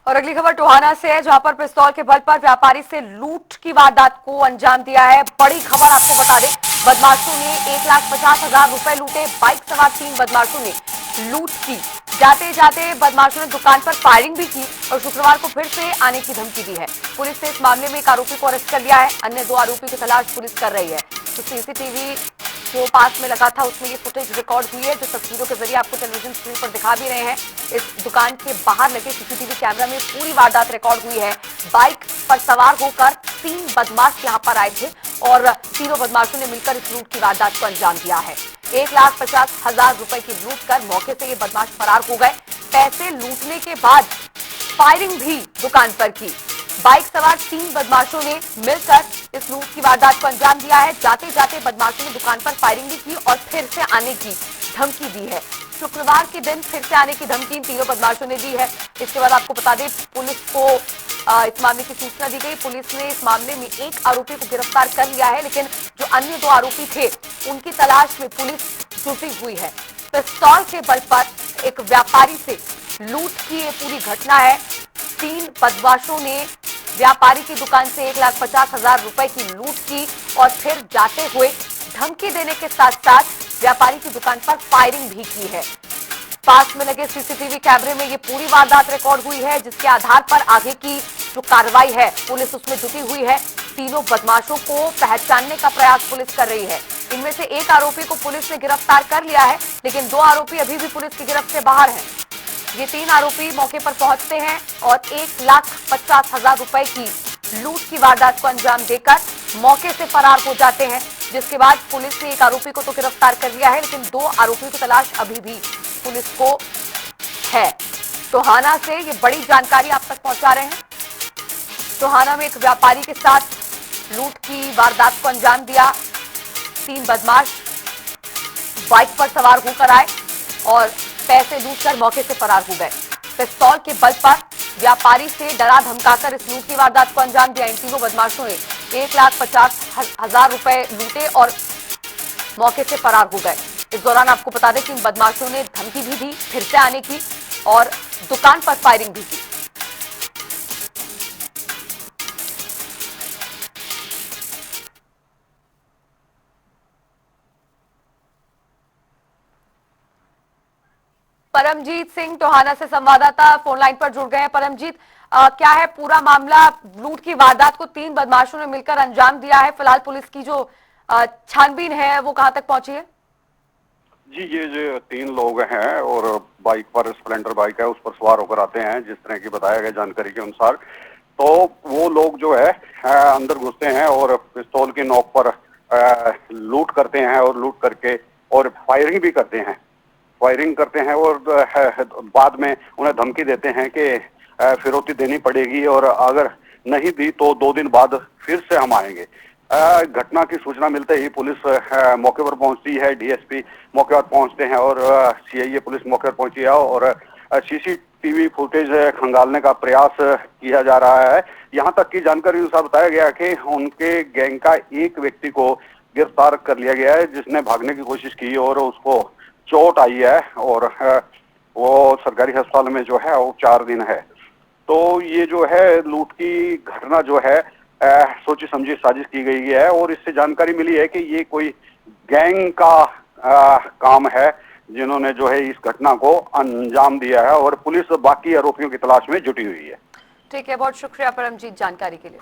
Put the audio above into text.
और अगली खबर टोहाना से है, जहां पर पिस्तौल के बल पर व्यापारी से लूट की वारदात को अंजाम दिया है। बड़ी खबर आपको बता दें, बदमाशों ने 1,50,000 रुपए लूटे। बाइक सवार 3 बदमाशों ने लूट की। जाते जाते बदमाशों ने दुकान पर फायरिंग भी की और शुक्रवार को फिर से आने की धमकी दी है। पुलिस ने इस मामले में एक आरोपी को अरेस्ट कर लिया है। अन्य 2 आरोपी की तलाश पुलिस कर रही है। तो सीसीटीवी जो पास में लगा था उसमें ये फुटेज रिकॉर्ड हुई है, जो तस्वीरों के जरिए आपको टेलीविजन स्क्रीन पर दिखा भी रहे हैं। इस दुकान के बाहर लगे सीसीटीवी कैमरा में पूरी वारदात रिकॉर्ड हुई है। बाइक पर सवार होकर 3 बदमाश यहां पर आए थे और तीनों बदमाशों ने मिलकर इस लूट की वारदात को अंजाम दिया है। 1,50,000 रुपए की लूट कर मौके से ये बदमाश फरार हो गए। पैसे लूटने के बाद फायरिंग भी दुकान पर की। बाइक सवार 3 बदमाशों ने मिलकर इस लूट की वारदात को अंजाम दिया है। जाते जाते बदमाशों ने दुकान पर फायरिंग भी की और फिर से आने की धमकी दी है। शुक्रवार के दिन फिर से आने की धमकी इन तीनों बदमाशों ने दी है। इसके बाद आपको बता दें, पुलिस को इस मामले की सूचना दी गई। पुलिस ने इस मामले में एक आरोपी को गिरफ्तार कर लिया है, लेकिन जो अन्य 2 आरोपी थे उनकी तलाश में पुलिस जुटी हुई है। पिस्तौल के बल पर एक व्यापारी से लूट की ये पूरी घटना है। 3 बदमाशों ने व्यापारी की दुकान से 1,50,000 रुपए की लूट की और फिर जाते हुए धमकी देने के साथ साथ व्यापारी की दुकान पर फायरिंग भी की है। पास में लगे सीसीटीवी कैमरे में ये पूरी वारदात रिकॉर्ड हुई है, जिसके आधार पर आगे की जो कार्रवाई है पुलिस उसमें जुटी हुई है। तीनों बदमाशों को पहचानने का प्रयास पुलिस कर रही है। इनमें से एक आरोपी को पुलिस ने गिरफ्तार कर लिया है, लेकिन 2 आरोपी अभी भी पुलिस की गिरफ्त से बाहर हैं। ये 3 आरोपी मौके पर पहुंचते हैं और 1,50,000 रुपए की लूट की वारदात को अंजाम देकर मौके से फरार हो जाते हैं। जिसके बाद पुलिस ने एक आरोपी को तो गिरफ्तार कर लिया है, लेकिन 2 आरोपियों की तलाश अभी भी पुलिस को है। टोहाना से ये बड़ी जानकारी आप तक पहुंचा रहे हैं। टोहाना में एक व्यापारी के साथ लूट की वारदात को अंजाम दिया। 3 बदमाश बाइक पर सवार होकर आए और पैसे लूटकर मौके से फरार हो गए। पिस्तौल के बल पर व्यापारी से डरा धमकाकर इस लूट की वारदात को अंजाम दिया। इन तीनों बदमाशों ने 1,50,000 रुपए लूटे और मौके से फरार हो गए। इस दौरान आपको बता दें कि इन बदमाशों ने धमकी भी दी फिर से आने की और दुकान पर फायरिंग भी की। परमजीत सिंह टोहाना से संवाददाता फोन लाइन पर जुड़ गए हैं। परमजीत, क्या है पूरा मामला? लूट की वारदात को 3 बदमाशों ने मिलकर अंजाम दिया है। फिलहाल पुलिस की जो छानबीन है वो कहां तक पहुंची है? जी, ये जो 3 लोग हैं और बाइक पर स्प्लेंडर बाइक है उस पर सवार होकर आते हैं, जिस तरह की बताया गया जानकारी के अनुसार। तो वो लोग जो है अंदर घुसते हैं और पिस्तौल की नोक पर लूट करते हैं और लूट करके और फायरिंग भी करते हैं। फायरिंग करते हैं और बाद में उन्हें धमकी देते हैं कि फिरौती देनी पड़ेगी और अगर नहीं दी तो 2 दिन बाद फिर से हम आएंगे। घटना की सूचना मिलते ही पुलिस मौके पर पहुंचती है। डीएसपी मौके पर पहुंचते हैं और सीआईए पुलिस मौके पर पहुंची है और सीसीटीवी फुटेज खंगालने का प्रयास किया जा रहा है। यहां तक की जानकारी अनुसार बताया गया कि उनके गैंग का एक व्यक्ति को गिरफ्तार कर लिया गया है, जिसने भागने की कोशिश की और उसको चोट आई है और वो सरकारी अस्पताल में जो है वो 4 दिन है। तो ये जो है लूट की घटना जो है सोची समझी साजिश की गई है और इससे जानकारी मिली है कि ये कोई गैंग का काम है, जिन्होंने जो है इस घटना को अंजाम दिया है और पुलिस बाकी आरोपियों की तलाश में जुटी हुई है। ठीक है, बहुत शुक्रिया परमजीत जानकारी के लिए।